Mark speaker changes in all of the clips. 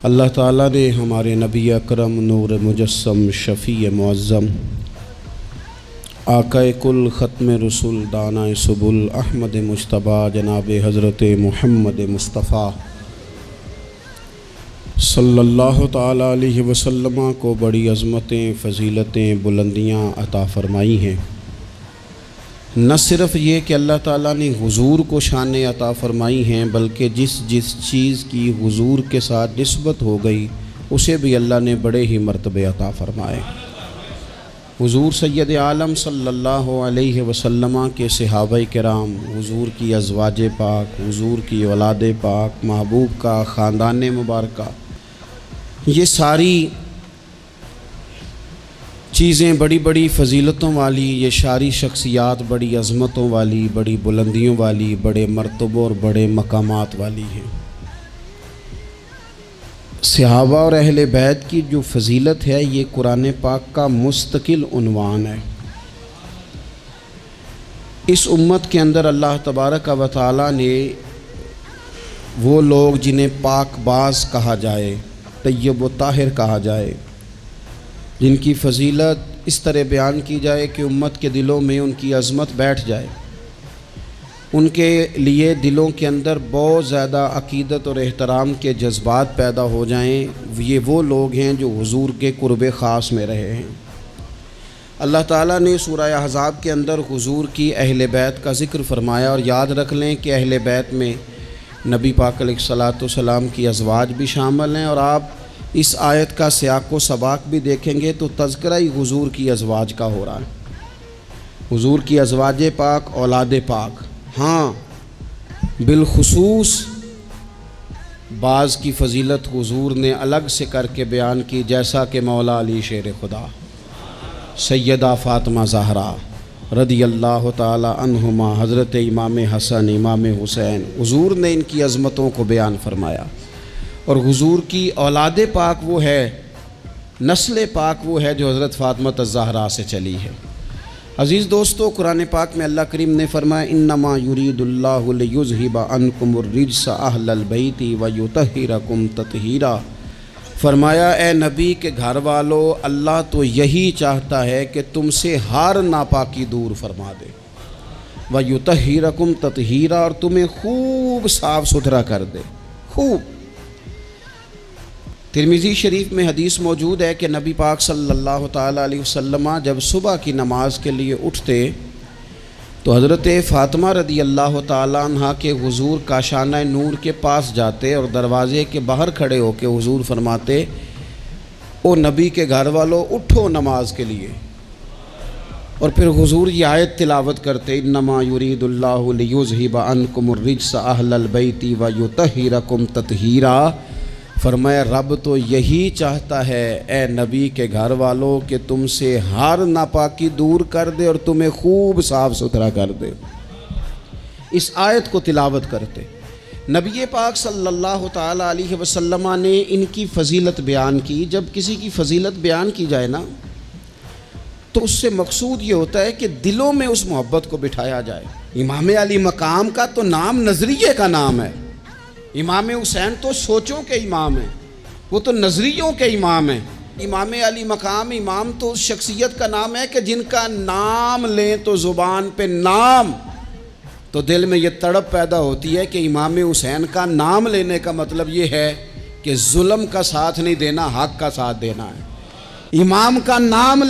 Speaker 1: اللہ تعالیٰ نے ہمارے نبی اکرم نور مجسم شفیع معظم آقا کل ختم رسول دانہ سبل احمد مجتبیٰ جناب حضرت محمد مصطفیٰ صلی اللہ تعالیٰ علیہ وسلم کو بڑی عظمتیں، فضیلتیں، بلندیاں عطا فرمائی ہیں۔ نہ صرف یہ کہ اللہ تعالیٰ نے حضور کو شانیں عطا فرمائی ہیں، بلکہ جس چیز کی حضور کے ساتھ نسبت ہو گئی اسے بھی اللہ نے بڑے ہی مرتبے عطا فرمائے۔ حضور سید عالم صلی اللہ علیہ وسلم کے صحابہ کرام، حضور کی ازواج پاک، حضور کی اولاد پاک، محبوب کا خاندان مبارکہ، یہ ساری چیزیں بڑی بڑی فضیلتوں والی، یہ ساری شخصیات بڑی عظمتوں والی، بڑی بلندیوں والی، بڑے مرتبوں اور بڑے مقامات والی ہیں۔ صحابہ اور اہل بیت کی جو فضیلت ہے یہ قرآن پاک کا مستقل عنوان ہے۔ اس امت کے اندر اللہ تبارک و تعالیٰ نے وہ لوگ جنہیں پاک باز کہا جائے، طیب و طاہر کہا جائے، جن کی فضیلت اس طرح بیان کی جائے کہ امت کے دلوں میں ان کی عظمت بیٹھ جائے، ان کے لیے دلوں کے اندر بہت زیادہ عقیدت اور احترام کے جذبات پیدا ہو جائیں، یہ وہ لوگ ہیں جو حضور کے قرب خاص میں رہے ہیں۔ اللہ تعالیٰ نے سورہ احزاب کے اندر حضور کی اہل بیت کا ذکر فرمایا، اور یاد رکھ لیں کہ اہل بیت میں نبی پاک علیہ الصلاۃ والسلام کی ازواج بھی شامل ہیں، اور آپ اس آیت کا سیاق و سباق بھی دیکھیں گے تو تذکرہ ہی حضور کی ازواج کا ہو رہا ہے۔ حضور کی ازواج پاک، اولاد پاک، ہاں بالخصوص بعض کی فضیلت حضور نے الگ سے کر کے بیان کی، جیسا کہ مولا علی شیر خدا، سیدہ فاطمہ زہرا رضی اللہ تعالی عنہما، حضرت امام حسن، امام حسین، حضور نے ان کی عظمتوں کو بیان فرمایا۔ اور حضور کی اولاد پاک وہ ہے، نسل پاک وہ ہے جو حضرت فاطمہ الزہرا سے چلی ہے۔ عزیز دوستو، قرآن پاک میں اللہ کریم نے فرمایا انما یرید اللہ لیذہب عنکم الرجس اہل البیت ویطہرکم تطہیرا، فرمایا اے نبی کے گھر والو، اللہ تو یہی چاہتا ہے کہ تم سے ہر ناپاکی دور فرما دے، ویطہرکم تطہیرا، اور تمہیں خوب صاف ستھرا کر دے، خوب۔ ترمذی شریف میں حدیث موجود ہے کہ نبی پاک صلی اللہ تعالیٰ علیہ وسلم جب صبح کی نماز کے لیے اٹھتے تو حضرت فاطمہ رضی اللہ تعالیٰ عنہ کے حضور کاشانہ نور کے پاس جاتے اور دروازے کے باہر کھڑے ہو کے حضور فرماتے، او نبی کے گھر والوں اٹھو نماز کے لیے، اور پھر حضور یہ آیت تلاوت کرتے انما یرید اللہ لیذہب عنکم الرجس اہل البیت ویطہرکم تطہیرا، فرمایا رب تو یہی چاہتا ہے اے نبی کے گھر والوں کہ تم سے ہر ناپاکی دور کر دے اور تمہیں خوب صاف ستھرا کر دے۔ اس آیت کو تلاوت کرتے نبی پاک صلی اللہ تعالیٰ علیہ وسلم نے ان کی فضیلت بیان کی۔ جب کسی کی فضیلت بیان کی جائے نا تو اس سے مقصود یہ ہوتا ہے کہ دلوں میں اس محبت کو بٹھایا جائے۔ امام علی مقام کا تو نام نظریے کا نام ہے، امام حسین تو سوچوں کے امام ہیں، وہ تو نظریوں کے امام ہیں۔ امام علی مقام، امام تو اس شخصیت کا نام ہے کہ جن کا نام لیں تو زبان پہ نام، تو دل میں یہ تڑپ پیدا ہوتی ہے کہ امام حسین کا نام لینے کا مطلب یہ ہے کہ ظلم کا ساتھ نہیں دینا، حق کا ساتھ دینا ہے۔ امام کا نام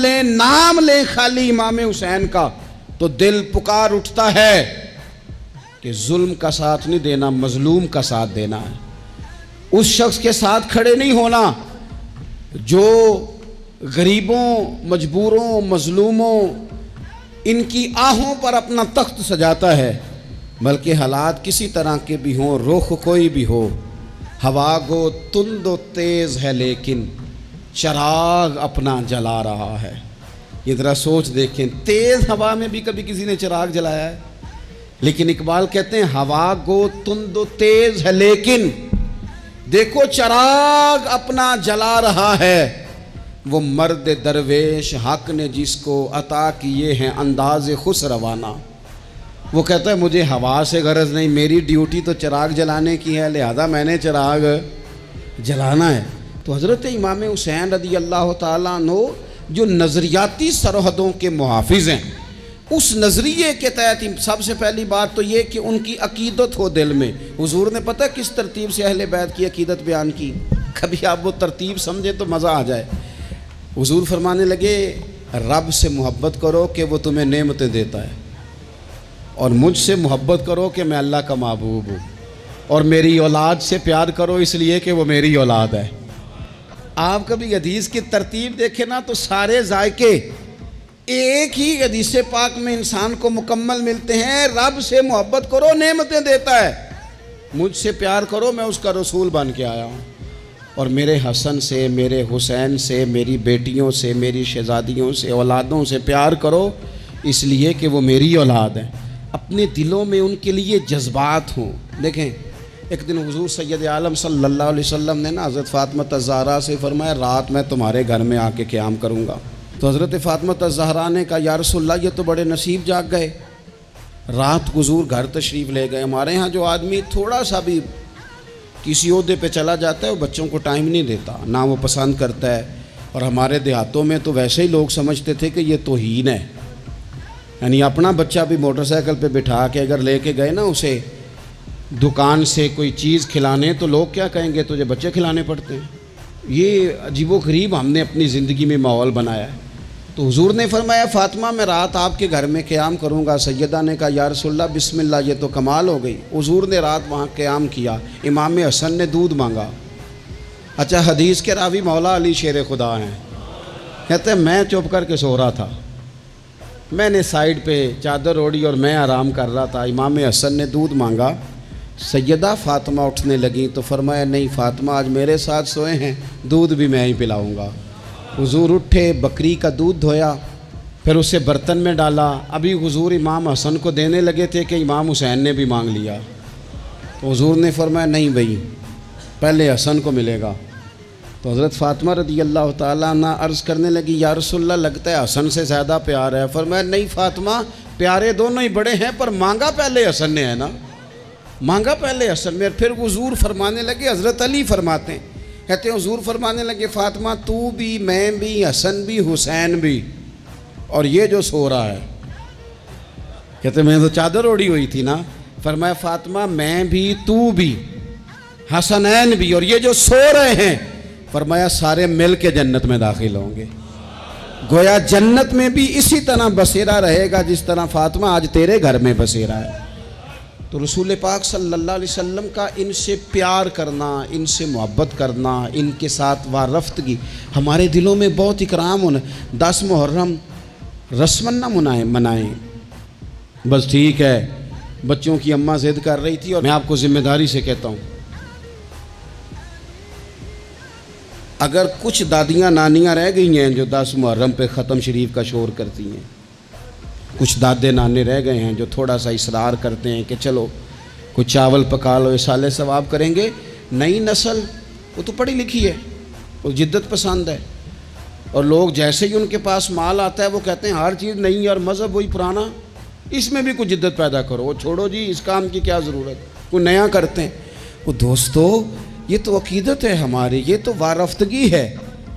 Speaker 1: لیں خالی امام حسین کا، تو دل پکار اٹھتا ہے کہ ظلم کا ساتھ نہیں دینا، مظلوم کا ساتھ دینا ہے۔ اس شخص کے ساتھ کھڑے نہیں ہونا جو غریبوں، مجبوروں، مظلوموں، ان کی آہوں پر اپنا تخت سجاتا ہے، بلکہ حالات کسی طرح کے بھی ہوں، رخ کوئی بھی ہو، ہوا گو تند و تیز ہے لیکن چراغ اپنا جلا رہا ہے۔ یہ ذرا سوچ دیکھیں، تیز ہوا میں بھی کبھی کسی نے چراغ جلایا ہے؟ لیکن اقبال کہتے ہیں ہوا گو تند و تیز ہے لیکن دیکھو چراغ اپنا جلا رہا ہے، وہ مرد درویش حق نے جس کو عطا کیے ہیں انداز خسروانہ، وہ کہتا ہے مجھے ہوا سے غرض نہیں، میری ڈیوٹی تو چراغ جلانے کی ہے، لہذا میں نے چراغ جلانا ہے۔ تو حضرت امام حسین رضی اللہ تعالیٰ عنہ جو نظریاتی سرحدوں کے محافظ ہیں، اس نظریے کے تحت سب سے پہلی بات تو یہ کہ ان کی عقیدت ہو دل میں۔ حضور نے پتہ کس ترتیب سے اہل بیت کی عقیدت بیان کی؟ کبھی آپ وہ ترتیب سمجھیں تو مزہ آ جائے۔ حضور فرمانے لگے رب سے محبت کرو کہ وہ تمہیں نعمتیں دیتا ہے، اور مجھ سے محبت کرو کہ میں اللہ کا محبوب ہوں، اور میری اولاد سے پیار کرو اس لیے کہ وہ میری اولاد ہے۔ آپ کبھی حدیث کی ترتیب دیکھیں نا تو سارے ذائقے ایک ہی حدیث پاک میں انسان کو مکمل ملتے ہیں۔ رب سے محبت کرو نعمتیں دیتا ہے، مجھ سے پیار کرو میں اس کا رسول بن کے آیا ہوں، اور میرے حسن سے، میرے حسین سے، میری بیٹیوں سے، میری شہزادیوں سے، اولادوں سے پیار کرو اس لیے کہ وہ میری اولاد ہیں۔ اپنے دلوں میں ان کے لیے جذبات ہوں۔ دیکھیں ایک دن حضور سید عالم صلی اللہ علیہ وسلم نے نا حضرت فاطمہ الزہرا سے فرمایا رات میں تمہارے گھر میں آ کے قیام کروں گا۔ تو حضرت فاطمہ الزہرا نے کہا یا رسول اللہ یہ تو بڑے نصیب جاگ گئے، رات حضور گھر تشریف لے گئے۔ ہمارے ہاں جو آدمی تھوڑا سا بھی کسی عہدے پہ چلا جاتا ہے وہ بچوں کو ٹائم نہیں دیتا، نہ وہ پسند کرتا ہے، اور ہمارے دیہاتوں میں تو ویسے ہی لوگ سمجھتے تھے کہ یہ توہین ہے، یعنی اپنا بچہ بھی موٹر سائیکل پہ بٹھا کے اگر لے کے گئے نا اسے دکان سے کوئی چیز کھلانے تو لوگ کیا کہیں گے تجھے بچے کھلانے پڑتے ہیں۔ یہ عجیب و غریب ہم نے اپنی زندگی میں ماحول بنایا ہے۔ تو حضور نے فرمایا فاطمہ میں رات آپ کے گھر میں قیام کروں گا۔ سیدہ نے کہا یا رسول اللہ بسم اللہ، یہ تو کمال ہو گئی۔ حضور نے رات وہاں قیام کیا، امام حسن نے دودھ مانگا۔ اچھا حدیث کے راوی مولا علی شیر خدا ہیں، کہتے ہیں میں چپ کر کے سو رہا تھا، میں نے سائیڈ پہ چادر اوڑھی اور میں آرام کر رہا تھا، امام حسن نے دودھ مانگا۔ سیدہ فاطمہ اٹھنے لگیں تو فرمایا نہیں فاطمہ آج میرے ساتھ سوئے ہیں، دودھ بھی میں ہی پلاؤں گا۔ حضور اٹھے، بکری کا دودھ دھویا، پھر اسے برتن میں ڈالا۔ ابھی حضور امام حسن کو دینے لگے تھے کہ امام حسین نے بھی مانگ لیا۔ تو حضور نے فرمایا نہیں بھائی پہلے حسن کو ملے گا۔ تو حضرت فاطمہ رضی اللہ تعالیٰ عنہ عرض کرنے لگی یا رسول اللہ لگتا ہے حسن سے زیادہ پیار ہے۔ فرمایا نہیں فاطمہ پیارے دونوں ہی بڑے ہیں، پر مانگا پہلے حسن نے ہے نا، مانگا پہلے حسن میں۔ پھر حضور فرمانے لگے، حضرت علی فرماتے ہیں، کہتے ہیں حضور فرمانے لگے فاطمہ تو بھی، میں بھی، حسن بھی، حسین بھی، اور یہ جو سو رہا ہے، کہتے ہیں میں تو چادر اوڑھی ہوئی تھی نا۔ فرمایا فاطمہ میں بھی، تو بھی، حسنین بھی، اور یہ جو سو رہے ہیں، فرمایا سارے مل کے جنت میں داخل ہوں گے۔ گویا جنت میں بھی اسی طرح بسیرا رہے گا جس طرح فاطمہ آج تیرے گھر میں بسیرا ہے۔ تو رسول پاک صلی اللہ علیہ وسلم کا ان سے پیار کرنا، ان سے محبت کرنا، ان کے ساتھ وارفتگی ہمارے دلوں میں بہت اکرام ہونا۔ 10 محرم رسماً نہ منائیں، بس ٹھیک ہے بچوں کی اماں ضد کر رہی تھی، اور میں آپ کو ذمہ داری سے کہتا ہوں اگر کچھ دادیاں نانیاں رہ گئی ہیں جو 10 محرم پہ ختم شریف کا شور کرتی ہیں، کچھ دادے نانے رہ گئے ہیں جو تھوڑا سا اصرار کرتے ہیں کہ چلو کچھ چاول پکا لو اصالے ثواب کریں گے، نئی نسل وہ تو پڑھی لکھی ہے، وہ جدت پسند ہے، اور لوگ جیسے ہی ان کے پاس مال آتا ہے وہ کہتے ہیں ہر چیز نئی اور مذہب وہی پرانا، اس میں بھی کچھ جدت پیدا کرو، وہ چھوڑو جی اس کام کی کیا ضرورت، کوئی نیا کرتے ہیں۔ وہ دوستو یہ تو عقیدت ہے ہماری، یہ تو وارفتگی ہے۔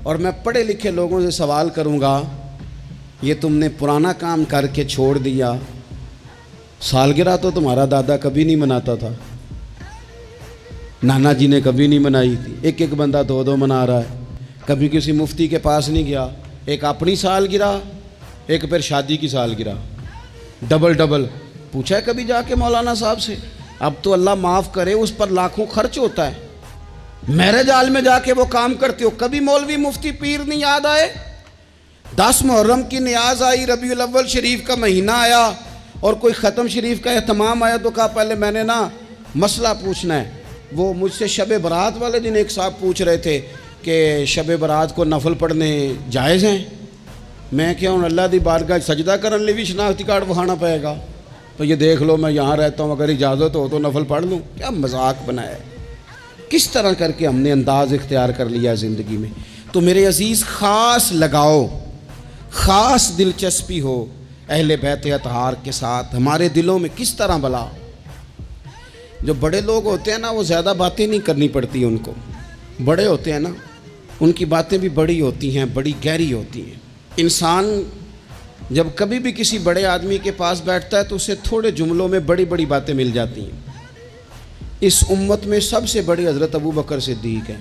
Speaker 1: اور میں پڑھے لکھے لوگوں سے سوال کروں گا یہ تم نے پرانا کام کر کے چھوڑ دیا، سالگرہ تو تمہارا دادا کبھی نہیں مناتا تھا، نانا جی نے کبھی نہیں منائی تھی، ایک ایک بندہ 2 منا رہا ہے، کبھی کسی مفتی کے پاس نہیں گیا، ایک اپنی سالگرہ ایک پھر شادی کی سالگرہ، ڈبل پوچھا ہے کبھی جا کے مولانا صاحب سے؟ اب تو اللہ معاف کرے اس پر لاکھوں خرچ ہوتا ہے، میرج ہال میں جا کے وہ کام کرتے ہو، کبھی مولوی مفتی پیر نہیں یاد آئے؟ 10 محرم کی نیاز آئی، ربیع الاول شریف کا مہینہ آیا اور کوئی ختم شریف کا اہتمام آیا تو کہا پہلے میں نے نا مسئلہ پوچھنا ہے۔ وہ مجھ سے شب برات والے دن ایک صاحب پوچھ رہے تھے کہ شب برات کو نفل پڑھنے جائز ہیں؟ میں کیا ہوں اللہ دی بارگاہ سجدہ کرنے لی بھی شناختی کارڈ بکھانا پائے گا؟ تو یہ دیکھ لو میں یہاں رہتا ہوں، اگر اجازت ہو تو نفل پڑھ لوں۔ کیا مذاق بنایا ہے، کس طرح کر کے ہم نے انداز اختیار کر لیا زندگی میں۔ تو میرے عزیز خاص لگاؤ، خاص دلچسپی ہو اہل بیت اطہار کے ساتھ، ہمارے دلوں میں کس طرح بلا۔ جو بڑے لوگ ہوتے ہیں نا وہ زیادہ باتیں نہیں کرنی پڑتی ان کو، بڑے ہوتے ہیں نا، ان کی باتیں بھی بڑی ہوتی ہیں، بڑی گہری ہوتی ہیں۔ انسان جب کبھی بھی کسی بڑے آدمی کے پاس بیٹھتا ہے تو اسے تھوڑے جملوں میں بڑی بڑی باتیں مل جاتی ہیں۔ اس امت میں سب سے بڑی حضرت ابو بکر صدیق ہے،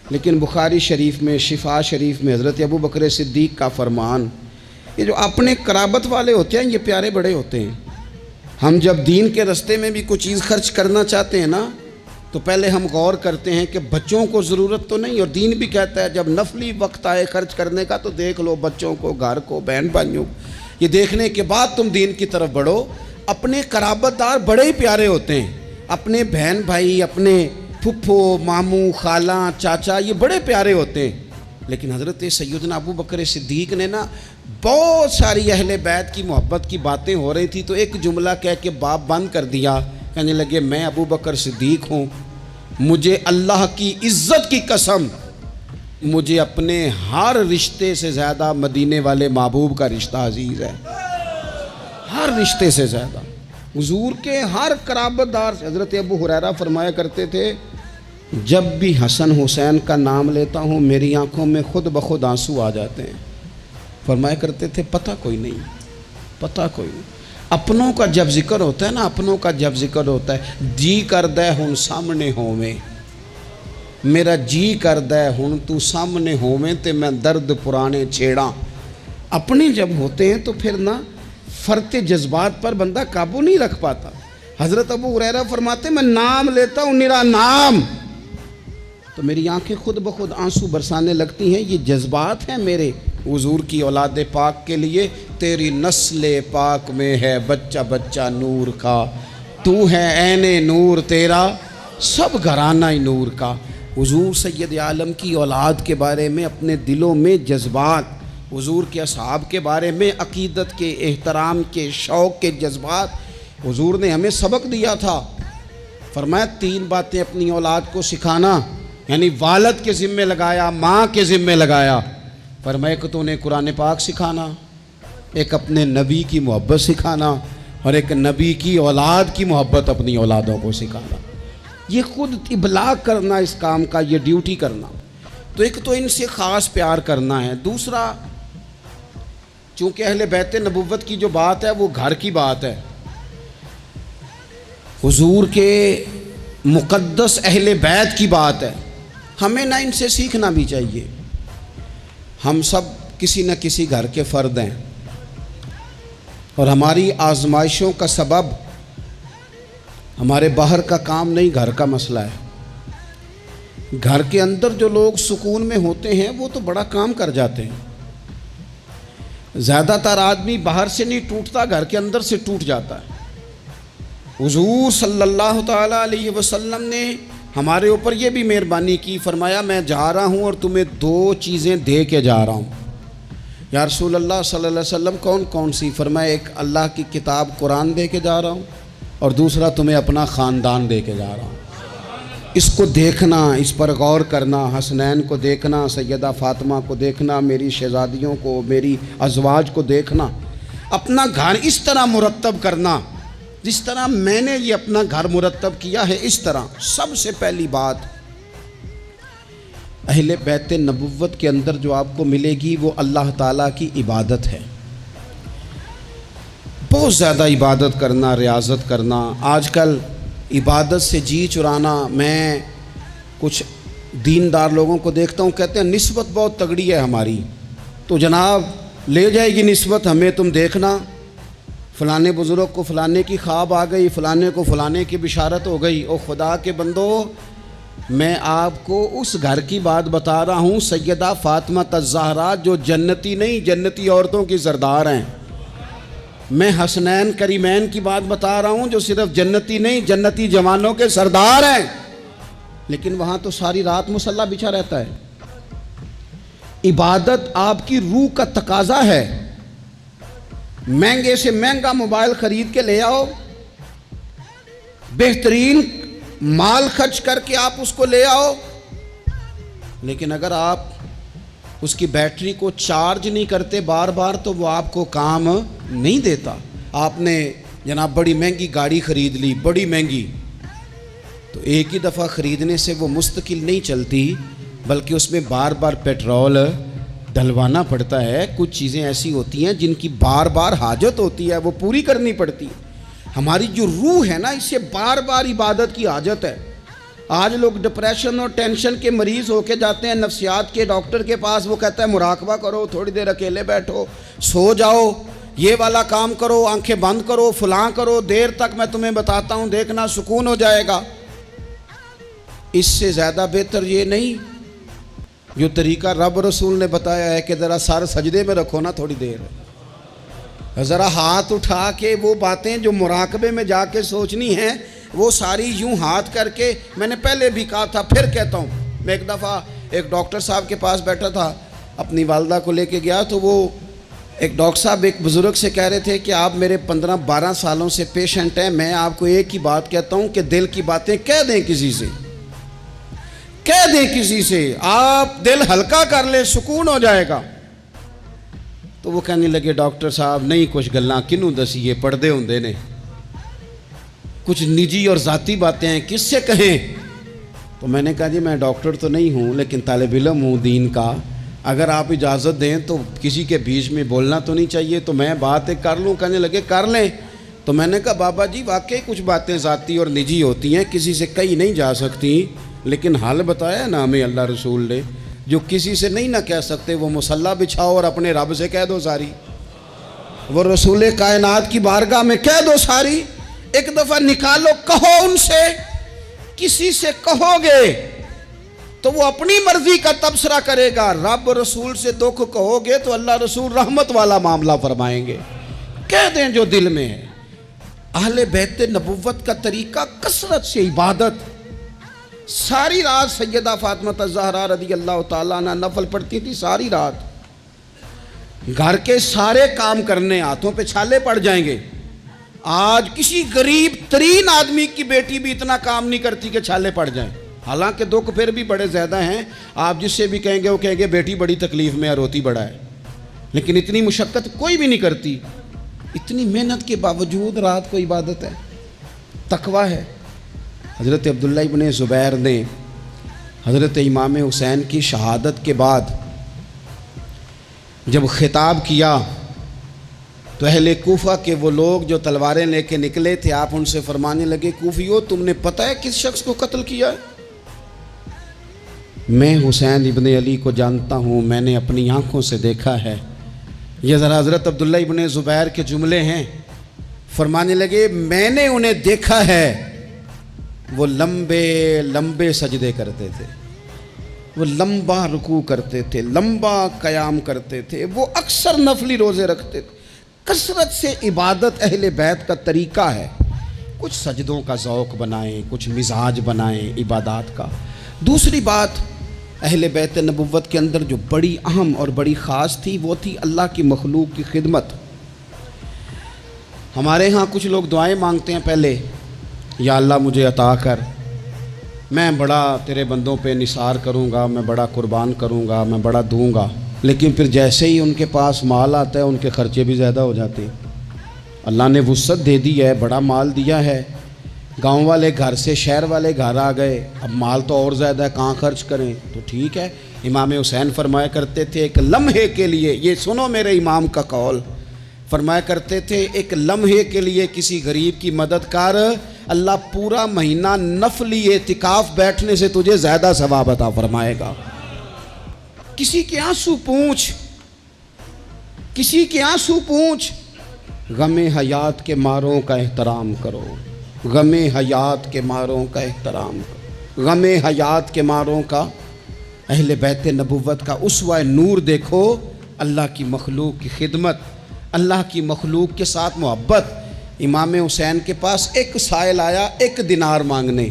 Speaker 1: لیکن بخاری شریف میں، شفا شریف میں حضرت ابو بکر صدیق کا فرمان، یہ جو اپنے قرابت والے ہوتے ہیں یہ پیارے بڑے ہوتے ہیں۔ ہم جب دین کے رستے میں بھی کوئی چیز خرچ کرنا چاہتے ہیں نا تو پہلے ہم غور کرتے ہیں کہ بچوں کو ضرورت تو نہیں، اور دین بھی کہتا ہے جب نفلی وقت آئے خرچ کرنے کا تو دیکھ لو بچوں کو، گھر کو، بہن بھائیوں کو، یہ دیکھنے کے بعد تم دین کی طرف بڑھو۔ اپنے قرابت دار بڑے ہی پیارے ہوتے ہیں، اپنے بہن بھائی، اپنے پھپھو، ماموں، خالہ، چاچا، یہ بڑے پیارے ہوتے ہیں۔ لیکن حضرت سیدنا ابو بکر صدیق نے نا بہت ساری اہل بیت کی محبت کی باتیں ہو رہی تھی تو ایک جملہ کہہ کے باب بند کر دیا، کہنے لگے میں ابو بکر صدیق ہوں، مجھے اللہ کی عزت کی قسم، مجھے اپنے ہر رشتے سے زیادہ مدینے والے محبوب کا رشتہ عزیز ہے، ہر رشتے سے زیادہ۔ حضور کے ہر قرابت دار سے، حضرت ابو ہریرہ فرمایا کرتے تھے جب بھی حسن حسین کا نام لیتا ہوں میری آنکھوں میں خود بخود آنسو آ جاتے ہیں۔ فرمایا کرتے تھے پتہ کوئی نہیں، پتہ کوئی نہیں، اپنوں کا جب ذکر ہوتا ہے نا، اپنوں کا جب ذکر ہوتا ہے، جی کردہ ہن سامنے ہوویں، میرا جی کردہ ہن تو سامنے ہوویں تے میں درد پرانے چھیڑاں۔ اپنے جب ہوتے ہیں تو پھر نا فرط جذبات پر بندہ قابو نہیں رکھ پاتا۔ حضرت ابو ہریرہ فرماتے میں نام لیتا ہوں میرا نام تو میری آنکھیں خود بخود آنسو برسانے لگتی ہیں، یہ جذبات ہیں میرے حضور کی اولاد پاک کے لیے۔ تیری نسل پاک میں ہے بچہ بچہ نور کا، تو ہے عین نور تیرا سب گھرانہ نور کا۔ حضور سید عالم کی اولاد کے بارے میں اپنے دلوں میں جذبات، حضور کے اصحاب کے بارے میں عقیدت کے، احترام کے، شوق کے جذبات، حضور نے ہمیں سبق دیا تھا۔ فرمایا 3 باتیں اپنی اولاد کو سکھانا، یعنی والد کے ذمے لگایا، ماں کے ذمے لگایا۔ فرمایا کہ تو انہیں قرآن پاک سکھانا، ایک اپنے نبی کی محبت سکھانا، اور ایک نبی کی اولاد کی محبت اپنی اولادوں کو سکھانا۔ یہ خود ابلاغ کرنا اس کام کا، یہ ڈیوٹی کرنا۔ تو ایک تو ان سے خاص پیار کرنا ہے، دوسرا چونکہ اہل بیت نبوت کی جو بات ہے وہ گھر کی بات ہے، حضور کے مقدس اہل بیت کی بات ہے، ہمیں نہ ان سے سیکھنا بھی چاہیے۔ ہم سب کسی نہ کسی گھر کے فرد ہیں، اور ہماری آزمائشوں کا سبب ہمارے باہر کا کام نہیں، گھر کا مسئلہ ہے۔ گھر کے اندر جو لوگ سکون میں ہوتے ہیں وہ تو بڑا کام کر جاتے ہیں۔ زیادہ تر آدمی باہر سے نہیں ٹوٹتا، گھر کے اندر سے ٹوٹ جاتا ہے۔ حضور صلی اللہ تعالیٰ علیہ وسلم نے ہمارے اوپر یہ بھی مہربانی کی، فرمایا میں جا رہا ہوں اور تمہیں 2 چیزیں دے کے جا رہا ہوں۔ یا رسول اللہ صلی اللہ علیہ وسلم کون کون سی؟ فرمایا ایک اللہ کی کتاب قرآن دے کے جا رہا ہوں، اور دوسرا تمہیں اپنا خاندان دے کے جا رہا ہوں۔ اس کو دیکھنا، اس پر غور کرنا، حسنین کو دیکھنا، سیدہ فاطمہ کو دیکھنا، میری شہزادیوں کو، میری ازواج کو دیکھنا، اپنا گھر اس طرح مرتب کرنا جس طرح میں نے یہ اپنا گھر مرتب کیا ہے، اس طرح۔ سب سے پہلی بات اہل بیت نبوت کے اندر جو آپ کو ملے گی وہ اللہ تعالیٰ کی عبادت ہے، بہت زیادہ عبادت کرنا، ریاضت کرنا۔ آج کل عبادت سے جی چرانا، میں کچھ دیندار لوگوں کو دیکھتا ہوں کہتے ہیں نسبت بہت تگڑی ہے ہماری، تو جناب لے جائے گی نسبت ہمیں، تم دیکھنا فلانے بزرگ کو فلانے کی خواب آ گئی، فلانے کو فلانے کی بشارت ہو گئی۔ او خدا کے بندو، میں آپ کو اس گھر کی بات بتا رہا ہوں، سیدہ فاطمہ الزہرا جو جنتی نہیں، جنتی عورتوں کی سردار ہیں۔ میں حسنین کریمین کی بات بتا رہا ہوں جو صرف جنتی نہیں، جنتی جوانوں کے سردار ہیں، لیکن وہاں تو ساری رات مصلی بچھا رہتا ہے۔ عبادت آپ کی روح کا تقاضا ہے۔ مہنگے سے مہنگا موبائل خرید کے لے آؤ، بہترین مال خرچ کر کے آپ اس کو لے آؤ، لیکن اگر آپ اس کی بیٹری کو چارج نہیں کرتے بار بار تو وہ آپ کو کام نہیں دیتا۔ آپ نے جناب بڑی مہنگی گاڑی خرید لی، بڑی مہنگی، تو ایک ہی دفعہ خریدنے سے وہ مستقل نہیں چلتی، بلکہ اس میں بار بار پیٹرول ڈلوانا پڑتا ہے۔ کچھ چیزیں ایسی ہوتی ہیں جن کی بار بار حاجت ہوتی ہے، وہ پوری کرنی پڑتی ہے۔ ہماری جو روح ہے نا، اسے بار بار عبادت کی حاجت ہے۔ آج لوگ ڈپریشن اور ٹینشن کے مریض ہو کے جاتے ہیں نفسیات کے ڈاکٹر کے پاس، وہ کہتا ہے مراقبہ کرو، تھوڑی دیر اکیلے بیٹھو، سو جاؤ، یہ والا کام کرو، آنکھیں بند کرو، فلاں کرو، دیر تک میں تمہیں بتاتا ہوں، دیکھنا سکون ہو جائے گا۔ اس سے زیادہ بہتر یہ نہیں جو طریقہ رب رسول نے بتایا ہے کہ ذرا سر سجدے میں رکھو نا تھوڑی دیر، ذرا ہاتھ اٹھا کے وہ باتیں جو مراقبے میں جا کے سوچنی ہیں وہ ساری یوں ہاتھ کر کے، میں نے پہلے بھی کہا تھا پھر کہتا ہوں، میں ایک دفعہ ایک ڈاکٹر صاحب کے پاس بیٹھا تھا، اپنی والدہ کو لے کے گیا، تو وہ ایک ڈاکٹر صاحب ایک بزرگ سے کہہ رہے تھے کہ آپ میرے 15-12 سالوں سے پیشنٹ ہیں، میں آپ کو ایک ہی بات کہتا ہوں کہ دل کی باتیں کہہ دیں کسی سے، کہہ دیں کسی سے، آپ دل ہلکا کر لیں، سکون ہو جائے گا۔ تو وہ کہنے لگے ڈاکٹر صاحب نہیں کچھ گلاں کنوں دسیے، پردے ہوندے نے، کچھ نجی اور ذاتی باتیں ہیں، کس سے کہیں؟ تو میں نے کہا جی میں ڈاکٹر تو نہیں ہوں لیکن طالب علم ہوں دین کا، اگر آپ اجازت دیں تو کسی کے بیچ میں بولنا تو نہیں چاہیے، تو میں بات ایک کر لوں۔ کہنے لگے کر لیں۔ تو میں نے کہا بابا جی واقعی کچھ باتیں ذاتی اور نجی ہوتی ہیں، کسی سے کہی نہیں جا سکتی، لیکن حل بتایا نا ہمیں اللہ رسول نے، جو کسی سے نہیں نہ کہہ سکتے وہ مصلی بچھاؤ اور اپنے رب سے کہہ دو ساری، وہ رسول کائنات کی بارگاہ میں کہہ دو ساری، ایک دفعہ نکالو، کہو ان سے، کسی سے کہو گے تو وہ اپنی مرضی کا تبصرہ کرے گا، رب رسول سے دکھ کہو گے تو اللہ رسول رحمت والا معاملہ فرمائیں گے۔ کہہ دیں جو دل میں ہے۔ اہل بیت نبوت کا طریقہ کثرت سے عبادت۔ ساری رات سیدہ فاطمہ الزہرا رضی اللہ تعالیٰ عنہ نفل پڑھتی تھی، ساری رات، گھر کے سارے کام کرنے، ہاتھوں پہ چھالے پڑ جائیں گے۔ آج کسی غریب ترین آدمی کی بیٹی بھی اتنا کام نہیں کرتی کہ چھالے پڑ جائیں، حالانکہ دکھ پھر بھی بڑے زیادہ ہیں۔ آپ جس سے بھی کہیں گے وہ کہیں گے بیٹی بڑی تکلیف میں ہے، روتی بڑا ہے، لیکن اتنی مشقت کوئی بھی نہیں کرتی۔ اتنی محنت کے باوجود رات کو عبادت ہے، تقویٰ ہے۔ حضرت عبداللہ ابن زبیر نے حضرت امام حسین کی شہادت کے بعد جب خطاب کیا تو اہل کوفہ کے وہ لوگ جو تلواریں لے کے نکلے تھے، آپ ان سے فرمانے لگے کوفیو تم نے پتہ ہے کس شخص کو قتل کیا ہے؟ میں حسین ابن علی کو جانتا ہوں، میں نے اپنی آنکھوں سے دیکھا ہے۔ یہ ذرا حضرت عبداللہ ابن زبیر کے جملے ہیں۔ فرمانے لگے میں نے انہیں دیکھا ہے، وہ لمبے لمبے سجدے کرتے تھے، وہ لمبا رکوع کرتے تھے، لمبا قیام کرتے تھے، وہ اکثر نفلی روزے رکھتے تھے۔ کثرت سے عبادت اہل بیت کا طریقہ ہے۔ کچھ سجدوں کا ذوق بنائیں، کچھ مزاج بنائیں عبادات کا۔ دوسری بات اہل بیت نبوت کے اندر جو بڑی اہم اور بڑی خاص تھی وہ تھی اللہ کی مخلوق کی خدمت۔ ہمارے ہاں کچھ لوگ دعائیں مانگتے ہیں پہلے، یا اللہ مجھے عطا کر، میں بڑا تیرے بندوں پہ نثار کروں گا، میں بڑا قربان کروں گا، میں بڑا دوں گا، لیکن پھر جیسے ہی ان کے پاس مال آتا ہے ان کے خرچے بھی زیادہ ہو جاتے ہیں۔ اللہ نے وسعت دے دی ہے، بڑا مال دیا ہے، گاؤں والے گھر سے شہر والے گھر آ گئے، اب مال تو اور زیادہ ہے، کہاں خرچ کریں؟ تو ٹھیک ہے، امام حسین فرمایا کرتے تھے ایک لمحے کے لیے، یہ سنو میرے امام کا قول، فرمایا کرتے تھے ایک لمحے کے لیے کسی غریب کی مدد کر، اللہ پورا مہینہ نفلی اعتکاف بیٹھنے سے تجھے زیادہ ثواب عطا فرمائے گا۔ کسی کے آنسو پوچھ، کسی کے آنسو پوچھ، غم حیات کے ماروں کا احترام کرو، غم حیات کے ماروں کا احترام کرو، غم حیات کے ماروں کا۔ اہل بیت نبوت کا اسوہ نور دیکھو، اللہ کی مخلوق کی خدمت، اللہ کی مخلوق کے ساتھ محبت۔ امام حسین کے پاس ایک سائل آیا 1 دینار مانگنے،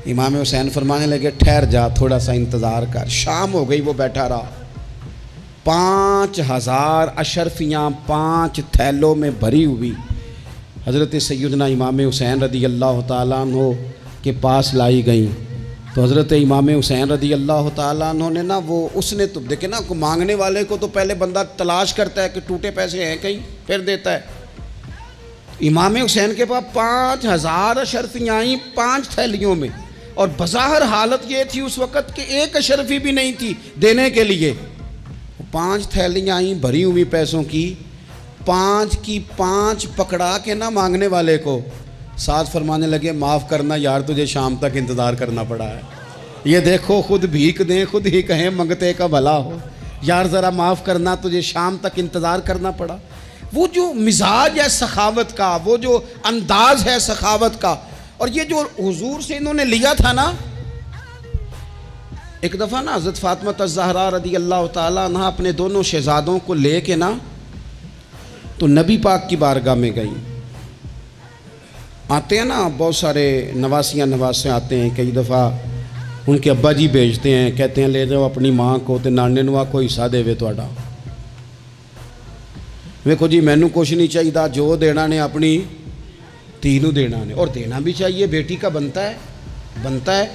Speaker 1: امام حسین فرمانے لگے ٹھہر جا، تھوڑا سا انتظار کر۔ شام ہو گئی، وہ بیٹھا رہا، 5000 اشرفیاں 5 تھیلوں میں بھری ہوئی حضرت سیدنا امام حسین رضی اللہ تعالیٰ عنہ کے پاس لائی گئیں۔ تو حضرت امام حسین رضی اللہ تعالیٰ عنہ نے نا وہ اس نے تو دیکھے نا، مانگنے والے کو تو پہلے بندہ تلاش کرتا ہے کہ ٹوٹے پیسے ہیں کہیں، پھر دیتا ہے۔ امام حسین کے پاس 5000 اشرفیاں آئیں 5 تھیلیوں میں، اور بظاہر حالت یہ تھی اس وقت کہ ایک اشرفی بھی نہیں تھی دینے کے لیے. 5 تھیلیاں آئیں بھری ہوئی پیسوں کی 5 پکڑا کے نہ مانگنے والے کو ساتھ فرمانے لگے معاف کرنا یار تجھے شام تک انتظار کرنا پڑا ہے. یہ دیکھو خود بھیک دیں خود ہی کہیں منگتے کا بھلا ہو, یار ذرا معاف کرنا تجھے شام تک انتظار کرنا پڑا. وہ جو مزاج ہے سخاوت کا, وہ جو انداز ہے سخاوت کا, اور یہ جو حضور سے انہوں نے لیا تھا نا. ایک دفعہ نا حضرت فاطمہ الزہرا رضی اللہ تعالیٰ عنہ اپنے دونوں شہزادوں کو لے کے نا تو نبی پاک کی بارگاہ میں گئیں. آتے ہیں نا بہت سارے نواسے آتے ہیں, کئی دفعہ ان کے ابا جی بھیجتے ہیں, کہتے ہیں لے جاؤ اپنی ماں کو تے نانے نوا کوئی حصہ دے وے تہاڈا. ویکھو جی مینوں کچھ نہیں چاہیے, جو دینا نے اپنی دھی نوں دینا نے, اور دینا بھی چاہیے, بیٹی کا بنتا ہے.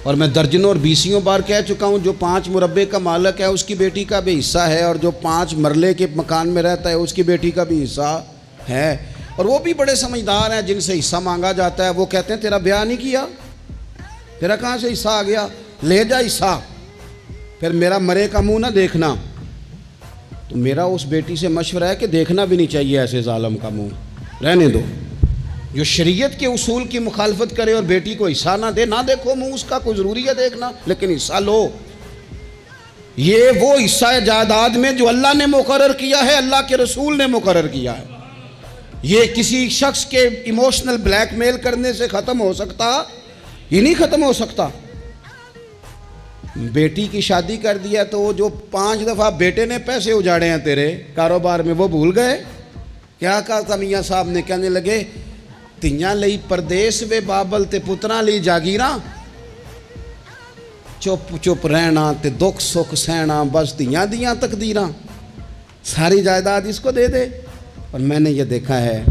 Speaker 1: اور میں درجنوں اور بیسیوں بار کہہ چکا ہوں جو 5 مربے کا مالک ہے اس کی بیٹی کا بھی حصہ ہے, اور جو 5 مرلے کے مکان میں رہتا ہے اس کی بیٹی کا بھی حصہ ہے. اور وہ بھی بڑے سمجھدار ہیں, جن سے حصہ مانگا جاتا ہے وہ کہتے ہیں تیرا بیاہ نہیں کیا, تیرا کہاں سے حصہ آ گیا, لے جا حصہ, پھر میرا مرے کا منہ نہ دیکھنا. تو میرا اس بیٹی سے مشورہ ہے کہ دیکھنا بھی نہیں چاہیے ایسے ظالم کا منہ, رہنے دو. جو شریعت کے اصول کی مخالفت کرے اور بیٹی کو حصہ نہ دے, نہ دیکھو منہ اس کا, کوئی ضروری ہے دیکھنا, لیکن حصہ لو. یہ وہ حصہ ہے جائیداد میں جو اللہ نے مقرر کیا ہے, اللہ کے رسول نے مقرر کیا ہے. یہ کسی شخص کے ایموشنل بلیک میل کرنے سے ختم ہو سکتا, یہ نہیں ختم ہو سکتا. بیٹی کی شادی کر دیا تو وہ جو 5 دفعہ بیٹے نے پیسے اجاڑے ہیں تیرے کاروبار میں وہ بھول گئے. کیا کہا تھا میاں صاحب نے, کہنے لگے تیاں لئی پردیس وے بابل تے پتراں لئی جاگیراں, چپ رہنا تے دکھ سکھ سہنا, بس تیاں دیاں تقدیراں, ساری جائیداد اس کو دے دے. اور میں نے یہ دیکھا ہے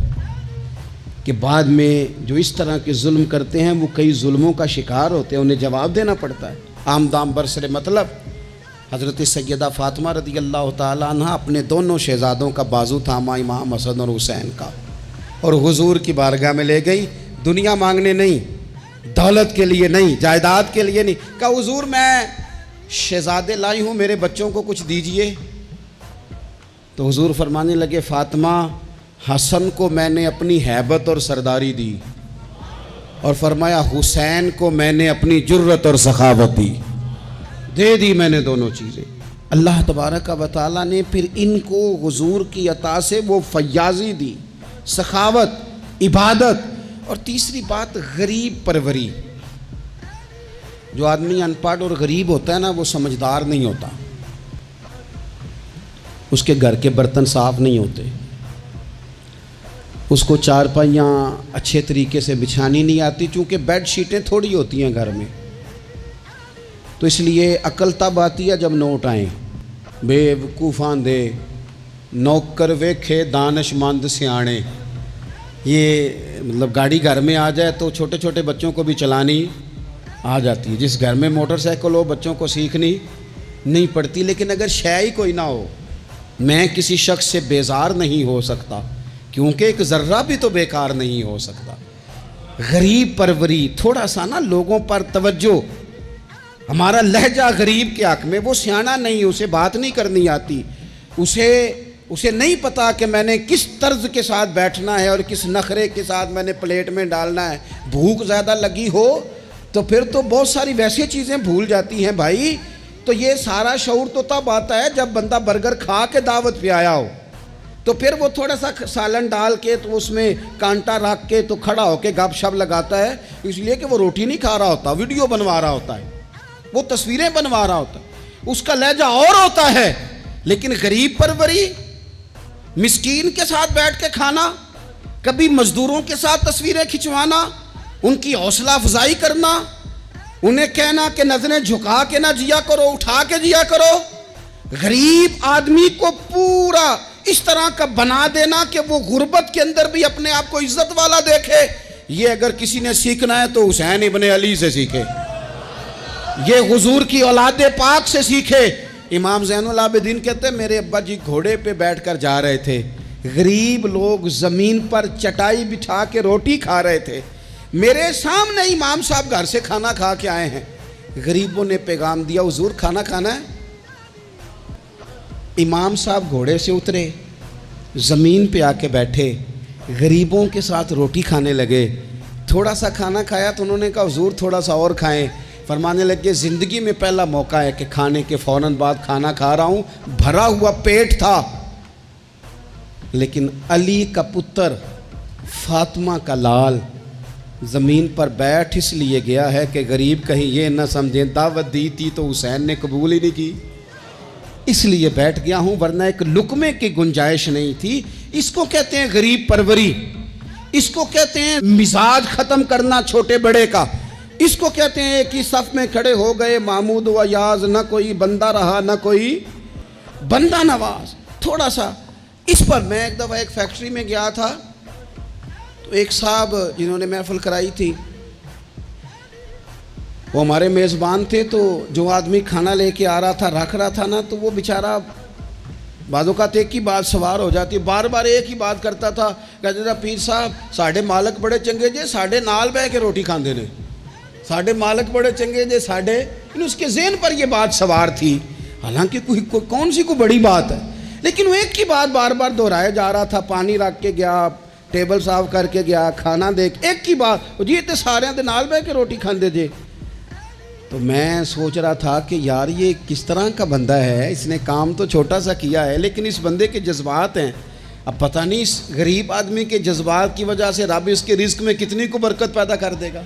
Speaker 1: کہ بعد میں جو اس طرح کے ظلم کرتے ہیں وہ کئی ظلموں کا شکار ہوتے ہیں, انہیں جواب دینا پڑتا ہے. آمدام برسر مطلب حضرت سیدہ فاطمہ رضی اللہ تعالیٰ عنہ اپنے دونوں شہزادوں کا بازو تھاما, امام حسن اور حسین کا, اور حضور کی بارگاہ میں لے گئی. دنیا مانگنے نہیں, دولت کے لیے نہیں, جائیداد کے لیے نہیں. کہا حضور میں شہزادے لائی ہوں, میرے بچوں کو کچھ دیجئے. تو حضور فرمانے لگے فاطمہ حسن کو میں نے اپنی ہیبت اور سرداری دی, اور فرمایا حسین کو میں نے اپنی جرت اور سخاوت دے دی میں نے دونوں چیزیں. اللہ تبارک و تعالیٰ نے پھر ان کو حضور کی عطا سے وہ فیاضی دی, سخاوت, عبادت. اور تیسری بات غریب پروری. جو آدمی ان پڑھ اور غریب ہوتا ہے نا وہ سمجھدار نہیں ہوتا, اس کے گھر کے برتن صاف نہیں ہوتے, اس کو چارپائیاں اچھے طریقے سے بچھانی نہیں آتی, چونکہ بیڈ شیٹیں تھوڑی ہوتی ہیں گھر میں. تو اس لیے عقل تب آتی ہے جب نوٹ آئیں. بے وقوفاں دے نوکر ویکھے دانش مند سیانے. یہ مطلب گاڑی گھر میں آ جائے تو چھوٹے چھوٹے بچوں کو بھی چلانی آ جاتی ہے. جس گھر میں موٹر سائیکل ہو بچوں کو سیکھنی نہیں پڑتی. لیکن اگر شے ہی کوئی نہ ہو, میں کسی شخص سے بیزار نہیں ہو سکتا, کیونکہ ایک ذرہ بھی تو بیکار نہیں ہو سکتا. غریب پروری, تھوڑا سا نا لوگوں پر توجہ. ہمارا لہجہ غریب کے حق میں, وہ سیانا نہیں, اسے بات نہیں کرنی آتی, اسے نہیں پتا کہ میں نے کس طرز کے ساتھ بیٹھنا ہے اور کس نخرے کے ساتھ میں نے پلیٹ میں ڈالنا ہے. بھوک زیادہ لگی ہو تو پھر تو بہت ساری ویسی چیزیں بھول جاتی ہیں بھائی. تو یہ سارا شعور تو تب آتا ہے جب بندہ برگر کھا کے دعوت پہ آیا ہو, تو پھر وہ تھوڑا سا سالن ڈال کے تو اس میں کانٹا رکھ کے تو کھڑا ہو کے گپ شپ لگاتا ہے, اس لیے کہ وہ روٹی نہیں کھا رہا ہوتا, ویڈیو بنوا رہا ہوتا ہے, وہ تصویریں بنوا رہا ہوتا ہے, اس کا لہجہ اور ہوتا ہے. لیکن غریب پروری, مسکین کے ساتھ بیٹھ کے کھانا, کبھی مزدوروں کے ساتھ تصویریں کھنچوانا, ان کی حوصلہ افزائی کرنا, انہیں کہنا کہ نظریں جھکا کے نہ جیا کرو, اٹھا کے جیا کرو. غریب آدمی کو پورا اس طرح کا بنا دینا کہ وہ غربت کے اندر بھی اپنے آپ کو عزت والا دیکھے. یہ اگر کسی نے سیکھنا ہے تو حسین ابن علی سے سیکھے, یہ حضور کی اولاد پاک سے سیکھے. امام زین العابدین کہتے ہیں میرے ابا جی گھوڑے پہ بیٹھ کر جا رہے تھے, غریب لوگ زمین پر چٹائی بٹھا کے روٹی کھا رہے تھے. میرے سامنے امام صاحب گھر سے کھانا کھا کے آئے ہیں. غریبوں نے پیغام دیا حضور کھانا کھانا ہے. امام صاحب گھوڑے سے اترے, زمین پہ آ کے بیٹھے, غریبوں کے ساتھ روٹی کھانے لگے. تھوڑا سا کھانا کھایا تو انہوں نے کہا حضور تھوڑا سا اور کھائیں. فرمانے لگے زندگی میں پہلا موقع ہے کہ کھانے کے فوراً بعد کھانا کھا رہا ہوں, بھرا ہوا پیٹ تھا. لیکن علی کا پتر, فاطمہ کا لال زمین پر بیٹھ اس لیے گیا ہے کہ غریب کہیں یہ نہ سمجھیں دعوت دی تھی تو حسین نے قبول ہی نہیں کی, اس لیے بیٹھ گیا ہوں, ورنہ ایک لقمے کی گنجائش نہیں تھی. اس کو کہتے ہیں غریب پروری, اس کو کہتے ہیں مزاج ختم کرنا چھوٹے بڑے کا, اس کو کہتے ہیں ایک ہی صف میں کھڑے ہو گئے محمود و یاز, نہ کوئی بندہ رہا نہ کوئی بندہ نواز. تھوڑا سا اس پر میں ایک دفعہ ایک فیکٹری میں گیا تھا, تو ایک صاحب جنہوں نے محفل کرائی تھی وہ ہمارے میزبان تھے. تو جو آدمی کھانا لے کے آ رہا تھا رکھ رہا تھا نا, تو وہ بیچارہ بعض اوقات ایک ہی بات سوار ہو جاتی, بار بار ایک ہی بات کرتا تھا. کہتے تھا پیر صاحب ساڈے مالک بڑے چنگے جے, ساڈے نال بہ کے روٹی کھاندے نے, ساڈے مالک بڑے چنگے جے ساڈے. اس کے ذہن پر یہ بات سوار تھی, حالانکہ کون سی کوئی بڑی بات ہے, لیکن وہ ایک ہی بات بار بار دہرایا جا رہا تھا. پانی رکھ کے گیا, ٹیبل صاف کر کے گیا, کھانا دیکھ, ایک ہی بات, جی تے سارے دے نال بہ کے روٹی کھاندے جے. تو میں سوچ رہا تھا کہ یار یہ کس طرح کا بندہ ہے, اس نے کام تو چھوٹا سا کیا ہے لیکن اس بندے کے جذبات ہیں. اب پتہ نہیں اس غریب آدمی کے جذبات کی وجہ سے رب اس کے رزق میں کتنی کو برکت پیدا کر دے گا,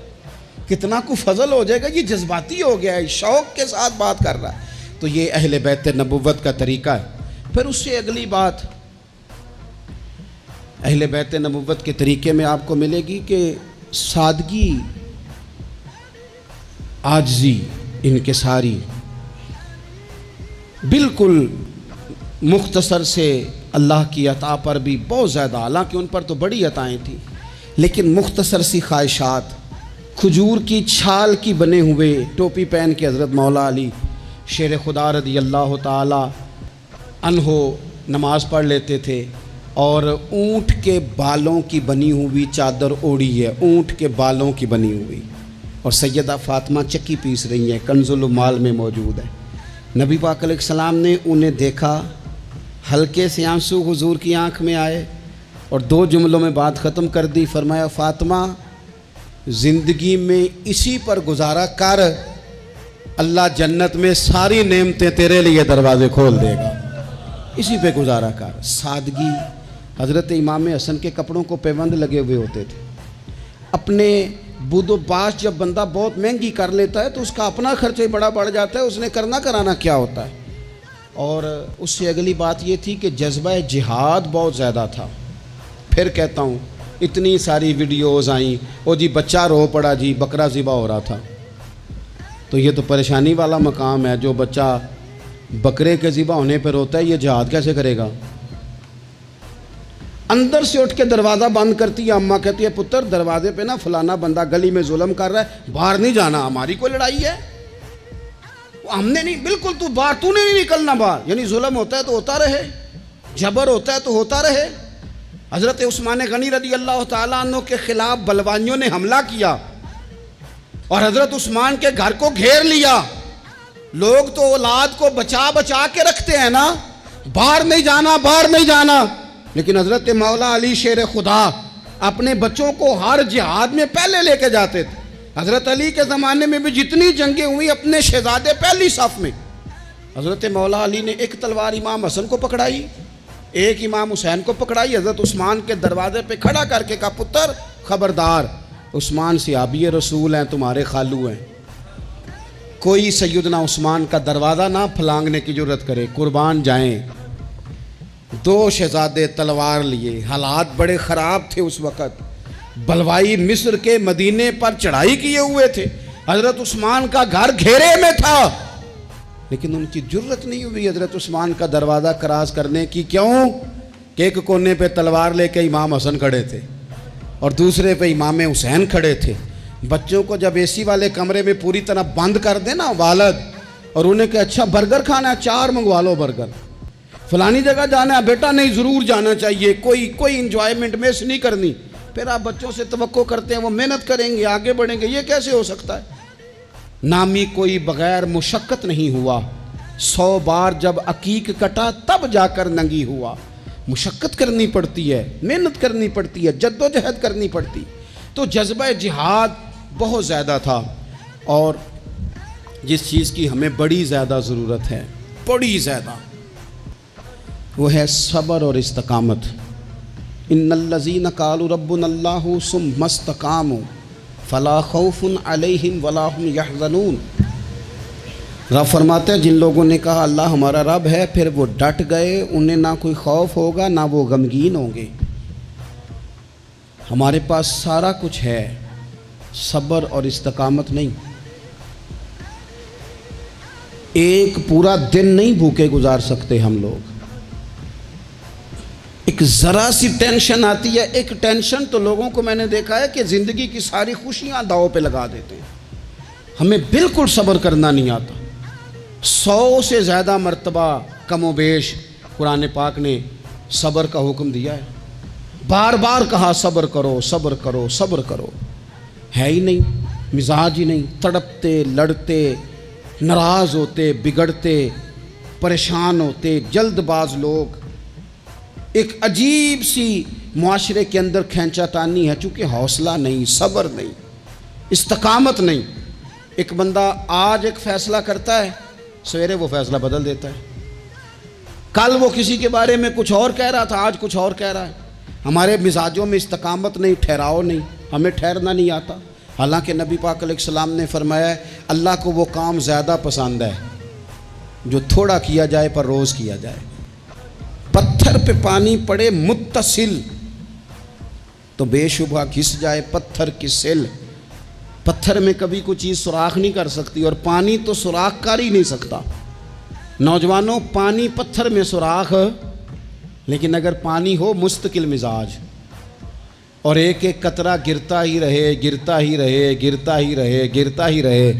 Speaker 1: کتنا کو فضل ہو جائے گا. یہ جذباتی ہو گیا ہے, شوق کے ساتھ بات کر رہا ہے. تو یہ اہل بیت نبوت کا طریقہ ہے. پھر اس سے اگلی بات اہل بیت نبوت کے طریقے میں آپ کو ملے گی کہ سادگی, عاجزی, انکساری, بالکل مختصر سے اللہ کی عطا پر بھی بہت زیادہ, حالانکہ ان پر تو بڑی عطائیں تھیں, لیکن مختصر سی خواہشات. کھجور کی چھال کی بنے ہوئے ٹوپی پہن کے حضرت مولا علی شیر خدا رضی اللہ تعالی عنہ نماز پڑھ لیتے تھے, اور اونٹ کے بالوں کی بنی ہوئی چادر اوڑھی ہے, اونٹ کے بالوں کی بنی ہوئی, اور سیدہ فاطمہ چکی پیس رہی ہیں, کنز المال میں موجود ہے. نبی پاک علیہ السلام نے انہیں دیکھا, ہلکے سے آنسو حضور کی آنکھ میں آئے اور 2 جملوں میں بات ختم کر دی. فرمایا فاطمہ زندگی میں اسی پر گزارا کر, اللہ جنت میں ساری نعمتیں تیرے لیے دروازے کھول دے گا, اسی پہ گزارا کر. سادگی. حضرت امام حسن کے کپڑوں کو پیوند لگے ہوئے ہوتے تھے. اپنے بود و باش جب بندہ بہت مہنگی کر لیتا ہے تو اس کا اپنا خرچہ ہی بڑا بڑھ جاتا ہے, اس نے کرنا کرانا کیا ہوتا ہے. اور اس سے اگلی بات یہ تھی کہ جذبہ جہاد بہت زیادہ تھا. پھر کہتا ہوں اتنی ساری ویڈیوز آئیں, او جی بچہ رو پڑا جی بکرا ذبح ہو رہا تھا. تو یہ تو پریشانی والا مقام ہے, جو بچہ بکرے کے ذبح ہونے پہ روتا ہے, یہ جہاد کیسے کرے گا. اندر سے اٹھ کے دروازہ بند کرتی ہے اماں, کہتی ہے پتر دروازے پہ نا فلانا بندہ گلی میں ظلم کر رہا ہے, باہر نہیں جانا, ہماری کوئی لڑائی ہے, ہم نے نہیں, بالکل تو باہر, تو نے نہیں نکلنا باہر. یعنی ظلم ہوتا ہے تو ہوتا رہے, جبر ہوتا ہے تو ہوتا رہے. حضرت عثمان غنی رضی اللہ تعالیٰ عنہ کے خلاف بلوانیوں نے حملہ کیا اور حضرت عثمان کے گھر کو گھیر لیا. لوگ تو اولاد کو بچا بچا کے رکھتے ہیں نا, باہر نہیں جانا باہر نہیں جانا, لیکن حضرت مولا علی شیر خدا اپنے بچوں کو ہر جہاد میں پہلے لے کے جاتے تھے. حضرت علی کے زمانے میں بھی جتنی جنگیں ہوئی اپنے شہزادے پہلی صف میں. حضرت مولا علی نے ایک تلوار امام حسن کو پکڑائی, ایک امام حسین کو پکڑائی, حضرت عثمان کے دروازے پہ کھڑا کر کے کہا پتر خبردار, عثمان صحابی رسول ہیں, تمہارے خالو ہیں, کوئی سیدنا عثمان کا دروازہ نہ پھلانگنے کی جرت کرے, قربان جائیں. 2 شہزادے تلوار لیے, حالات بڑے خراب تھے اس وقت, بلوائی مصر کے مدینے پر چڑھائی کیے ہوئے تھے, حضرت عثمان کا گھر گھیرے میں تھا, لیکن ان کی جرت نہیں ہوئی حضرت عثمان کا دروازہ کراس کرنے کی. کیوں کہ ایک کونے پہ تلوار لے کے امام حسن کھڑے تھے اور دوسرے پہ امام حسین کھڑے تھے. بچوں کو جب اے سی والے کمرے میں پوری طرح بند کر دے نا والد, اور انہیں کہ اچھا برگر کھانا ہے, 4 منگوا لو برگر, فلانی جگہ جانا ہے بیٹا, نہیں ضرور جانا چاہیے, کوئی انجوائمنٹ مس نہیں کرنی, پھر آپ بچوں سے توقع کرتے ہیں وہ محنت کریں گے آگے بڑھیں گے، یہ کیسے ہو سکتا ہے؟ نامی کوئی بغیر مشقت نہیں ہوا، 100 بار جب عقیق کٹا تب جا کر ننگی ہوا۔ مشقت کرنی پڑتی ہے، محنت کرنی پڑتی ہے، جد و جہد کرنی پڑتی۔ تو جذبہ جہاد بہت زیادہ تھا، اور جس چیز کی ہمیں بڑی زیادہ ضرورت ہے، بڑی زیادہ، وہ ہے صبر اور استقامت۔ ان الذین قالوا ربنا اللہ ثم استقاموا فلا خوف علیہم ولا هم یحزنون۔ رب فرماتے ہیں جن لوگوں نے کہا اللہ ہمارا رب ہے، پھر وہ ڈٹ گئے، انہیں نہ کوئی خوف ہوگا نہ وہ غمگین ہوں گے۔ ہمارے پاس سارا کچھ ہے، صبر اور استقامت نہیں۔ ایک پورا دن نہیں بھوکے گزار سکتے ہم لوگ۔ ایک ذرا سی ٹینشن آتی ہے، ایک ٹینشن تو لوگوں کو میں نے دیکھا ہے کہ زندگی کی ساری خوشیاں داؤ پہ لگا دیتے ہیں۔ ہمیں بالکل صبر کرنا نہیں آتا۔ 100 سے زیادہ مرتبہ کم و بیش قرآن پاک نے صبر کا حکم دیا ہے، بار بار کہا صبر کرو صبر کرو صبر کرو، ہے ہی نہیں، مزاج ہی نہیں، تڑپتے لڑتے ناراض ہوتے بگڑتے پریشان ہوتے جلد باز لوگ۔ ایک عجیب سی معاشرے کے اندر کھینچا تانی ہے، چونکہ حوصلہ نہیں، صبر نہیں، استقامت نہیں۔ ایک بندہ آج ایک فیصلہ کرتا ہے، سویرے وہ فیصلہ بدل دیتا ہے۔ کل وہ کسی کے بارے میں کچھ اور کہہ رہا تھا، آج کچھ اور کہہ رہا ہے۔ ہمارے مزاجوں میں استقامت نہیں، ٹھہراؤ نہیں، ہمیں ٹھہرنا نہیں آتا۔ حالانکہ نبی پاک علیہ السلام نے فرمایا ہے اللہ کو وہ کام زیادہ پسند ہے جو تھوڑا کیا جائے پر روز کیا جائے۔ پتھر پہ پانی پڑے متصل تو بے شبہ گھس جائے پتھر کی سل۔ پتھر میں کبھی کوئی چیز سوراخ نہیں کر سکتی، اور پانی تو سوراخ کر ہی نہیں سکتا۔ نوجوانوں، پانی پتھر میں سوراخ، لیکن اگر پانی ہو مستقل مزاج اور ایک ایک قطرہ گرتا ہی رہے گرتا ہی رہے گرتا ہی رہے گرتا ہی رہے،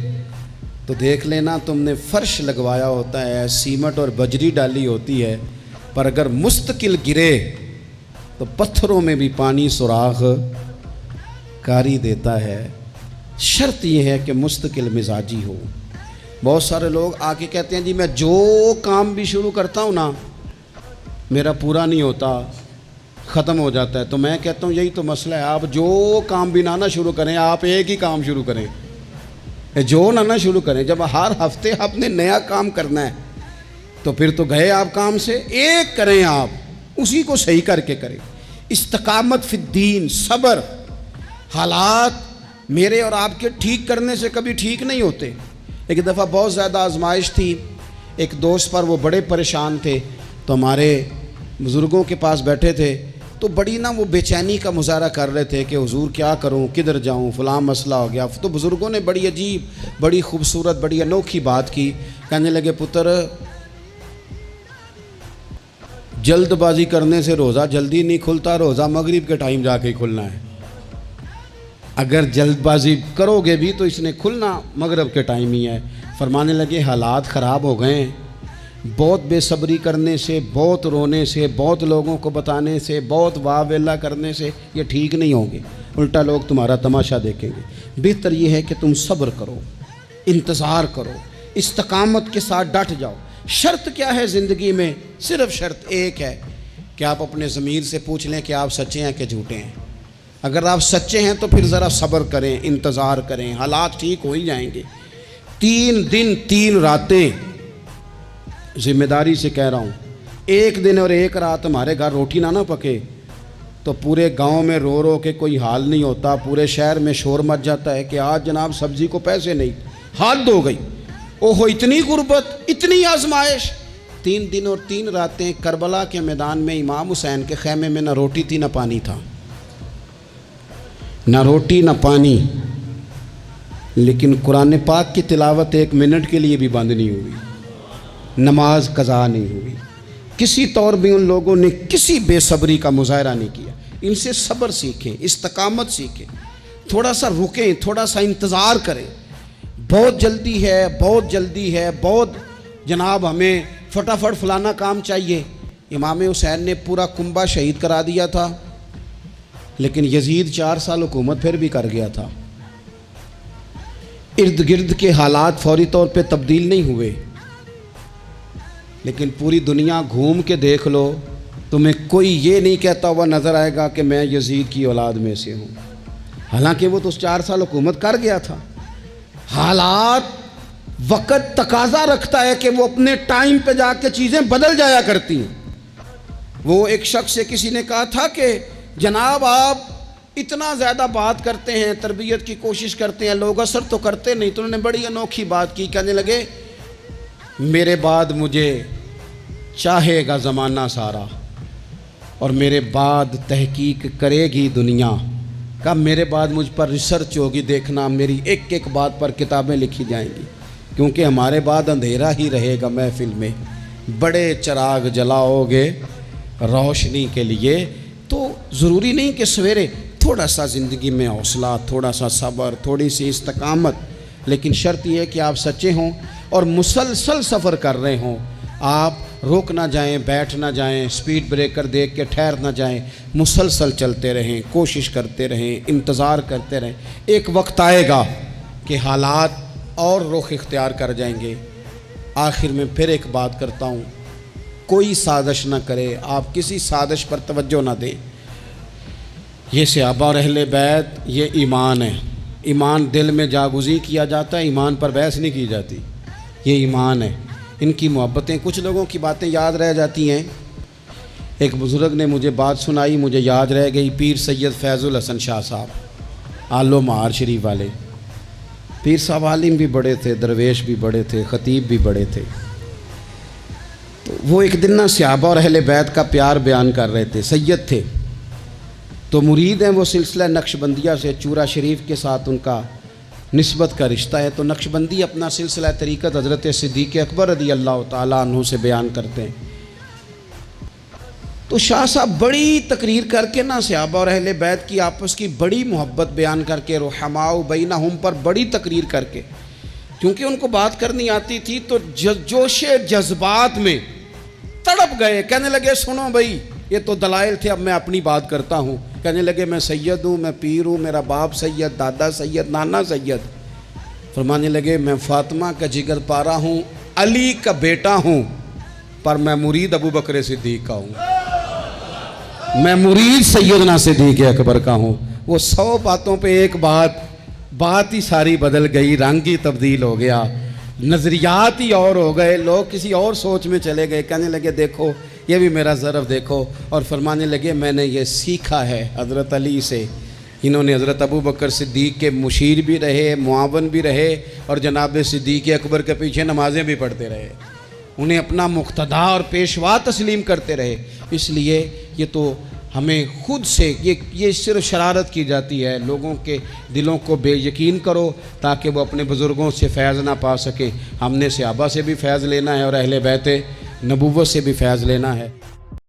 Speaker 1: تو دیکھ لینا تم نے فرش لگوایا ہوتا ہے، سیمنٹ اور بجری ڈالی ہوتی ہے، پر اگر مستقل گرے تو پتھروں میں بھی پانی سوراخ کاری دیتا ہے۔ شرط یہ ہے کہ مستقل مزاجی ہو۔ بہت سارے لوگ آ کے کہتے ہیں جی میں جو کام بھی شروع کرتا ہوں نا میرا پورا نہیں ہوتا، ختم ہو جاتا ہے۔ تو میں کہتا ہوں یہی تو مسئلہ ہے، آپ جو کام بھی نہ شروع کریں، آپ ایک ہی کام شروع کریں، جو نہ شروع کریں۔ جب ہر ہفتے آپ نے نیا کام کرنا ہے تو پھر تو گئے آپ کام سے، ایک کریں آپ، اسی کو صحیح کر کے کریں۔ استقامت فی الدین، صبر۔ حالات میرے اور آپ کے ٹھیک کرنے سے کبھی ٹھیک نہیں ہوتے۔ ایک دفعہ بہت زیادہ آزمائش تھی، ایک دوست پر، وہ بڑے پریشان تھے، تو ہمارے بزرگوں کے پاس بیٹھے تھے، تو بڑی وہ بے چینی کا مظاہرہ کر رہے تھے کہ حضور کیا کروں، کدھر جاؤں، فلاں مسئلہ ہو گیا۔ تو بزرگوں نے بڑی عجیب، بڑی خوبصورت، بڑی انوکھی بات کی۔ کہنے لگے پتر، جلد بازی کرنے سے روزہ جلدی نہیں کھلتا، روزہ مغرب کے ٹائم جا کے ہی کھلنا ہے۔ اگر جلد بازی کرو گے بھی تو اس نے کھلنا مغرب کے ٹائم ہی ہے۔ فرمانے لگے حالات خراب ہو گئے ہیں، بہت بے صبری کرنے سے، بہت رونے سے، بہت لوگوں کو بتانے سے، بہت واہ ویلا کرنے سے یہ ٹھیک نہیں ہوں گے، الٹا لوگ تمہارا تماشا دیکھیں گے۔ بہتر یہ ہے کہ تم صبر کرو، انتظار کرو، استقامت کے ساتھ ڈٹ جاؤ۔ شرط کیا ہے زندگی میں؟ صرف شرط ایک ہے کہ آپ اپنے ضمیر سے پوچھ لیں کہ آپ سچے ہیں کہ جھوٹے ہیں۔ اگر آپ سچے ہیں تو پھر ذرا صبر کریں، انتظار کریں، حالات ٹھیک ہو ہی جائیں گے۔ 3 دن 3 راتیں، ذمہ داری سے کہہ رہا ہوں، 1 دن اور 1 رات ہمارے گھر روٹی نہ پکے تو پورے گاؤں میں رو رو کے کوئی حال نہیں ہوتا، پورے شہر میں شور مچ جاتا ہے کہ آج جناب سبزی کو پیسے نہیں، حد ہو گئی، اوہو اتنی غربت، اتنی آزمائش۔ 3 دن اور 3 راتیں کربلا کے میدان میں امام حسین کے خیمے میں نہ روٹی تھی نہ پانی تھا، نہ روٹی نہ پانی، لیکن قرآن پاک کی تلاوت 1 منٹ کے لیے بھی بند نہیں ہوئی، نماز قضا نہیں ہوئی۔ کسی طور بھی ان لوگوں نے کسی بے صبری کا مظاہرہ نہیں کیا۔ ان سے صبر سیکھیں، استقامت سیکھیں، تھوڑا سا رکیں، تھوڑا سا انتظار کریں۔ بہت جلدی ہے، بہت جلدی ہے، بہت جناب ہمیں فٹافٹ فلانا کام چاہیے۔ امام حسین نے پورا کنبہ شہید کرا دیا تھا، لیکن یزید 4 سال حکومت پھر بھی کر گیا تھا. ارد گرد کے حالات فوری طور پہ تبدیل نہیں ہوئے، لیکن پوری دنیا گھوم کے دیکھ لو، تمہیں کوئی یہ نہیں کہتا ہوا نظر آئے گا کہ میں یزید کی اولاد میں سے ہوں، حالانکہ وہ تو 4 سال حکومت کر گیا تھا. حالات، وقت تقاضا رکھتا ہے کہ وہ اپنے ٹائم پہ جا کے چیزیں بدل جایا کرتی ہیں. وہ ایک شخص سے کسی نے کہا تھا کہ جناب آپ اتنا زیادہ بات کرتے ہیں، تربیت کی کوشش کرتے ہیں، لوگ اثر تو کرتے نہیں. تو انہوں نے بڑی انوکھی بات کی، کہنے لگے میرے بعد مجھے چاہے گا زمانہ سارا اور میرے بعد تحقیق کرے گی دنیا. کہا میرے بعد مجھ پر ریسرچ ہوگی، دیکھنا میری ایک ایک بات پر کتابیں لکھی جائیں گی، کیونکہ ہمارے بعد اندھیرا ہی رہے گا محفل میں. بڑے چراغ جلاؤ گے روشنی کے لیے. تو ضروری نہیں کہ سویرے تھوڑا سا زندگی میں حوصلہ، تھوڑا سا صبر، تھوڑی سی استقامت، لیکن شرط یہ ہے کہ آپ سچے ہوں اور مسلسل سفر کر رہے ہوں. آپ رک نہ جائیں، بیٹھ نہ جائیں، سپیڈ بریکر دیکھ کے ٹھہر نہ جائیں، مسلسل چلتے رہیں، کوشش کرتے رہیں، انتظار کرتے رہیں. ایک وقت آئے گا کہ حالات اور رخ اختیار کر جائیں گے. آخر میں پھر ایک بات کرتا ہوں، کوئی سازش نہ کرے، آپ کسی سازش پر توجہ نہ دیں. یہ صحابہ اور اہل بیت یہ ایمان ہے. ایمان دل میں جاگزی کیا جاتا ہے، ایمان پر بحث نہیں کی جاتی. یہ ایمان ہے. ان کی محبتیں، کچھ لوگوں کی باتیں یاد رہ جاتی ہیں. ایک بزرگ نے مجھے بات سنائی، مجھے یاد رہ گئی. پیر سید فیض الحسن شاہ صاحب، آل و مہار شریف والے پیر صاحب، عالم بھی بڑے تھے، درویش بھی بڑے تھے، خطیب بھی بڑے تھے. تو وہ ایک دن نہ صحابہ اور اہل بیت کا پیار بیان کر رہے تھے. سید تھے تو مرید ہیں وہ سلسلہ نقشبندیہ سے، چورا شریف کے ساتھ ان کا نسبت کا رشتہ ہے. تو نقشبندی اپنا سلسلہ طریقت حضرت صدیق اکبر رضی اللہ تعالیٰ عنہ سے بیان کرتے ہیں. تو شاہ صاحب بڑی تقریر کر کے نا صحابہ اور اہل بیت کی آپس کی بڑی محبت بیان کر کے، رحماء بینہم پر بڑی تقریر کر کے، کیونکہ ان کو بات کرنی آتی تھی تو جوش جذبات میں تڑپ گئے. کہنے لگے سنو بھائی، یہ تو دلائل تھے، اب میں اپنی بات کرتا ہوں. کہنے لگے میں سید ہوں، میں پیر ہوں، میرا باپ سید، دادا سید، نانا سید. فرمانے لگے میں فاطمہ کا جگر پارا ہوں، علی کا بیٹا ہوں، پر میں مرید ابو بکر صدیق کا ہوں، میں مرید سیدنا صدیق اکبر کا ہوں. وہ 100 باتوں پہ ایک بات ہی ساری بدل گئی، رنگ ہی تبدیل ہو گیا، نظریات ہی اور ہو گئے، لوگ کسی اور سوچ میں چلے گئے. کہنے لگے دیکھو یہ بھی میرا ظرف دیکھو. اور فرمانے لگے میں نے یہ سیکھا ہے حضرت علی سے. انہوں نے حضرت ابو بکر صدیق کے مشیر بھی رہے، معاون بھی رہے، اور جناب صدیق اکبر کے پیچھے نمازیں بھی پڑھتے رہے. انہیں اپنا مقتدا اور پیشوا تسلیم کرتے رہے. اس لیے یہ تو ہمیں خود سے یہ صرف شرارت کی جاتی ہے، لوگوں کے دلوں کو بے یقین کرو تاکہ وہ اپنے بزرگوں سے فیض نہ پا سکیں. ہم نے صحابہ سے بھی فیض لینا ہے اور اہل بیت نبوت سے بھی فیض لینا ہے.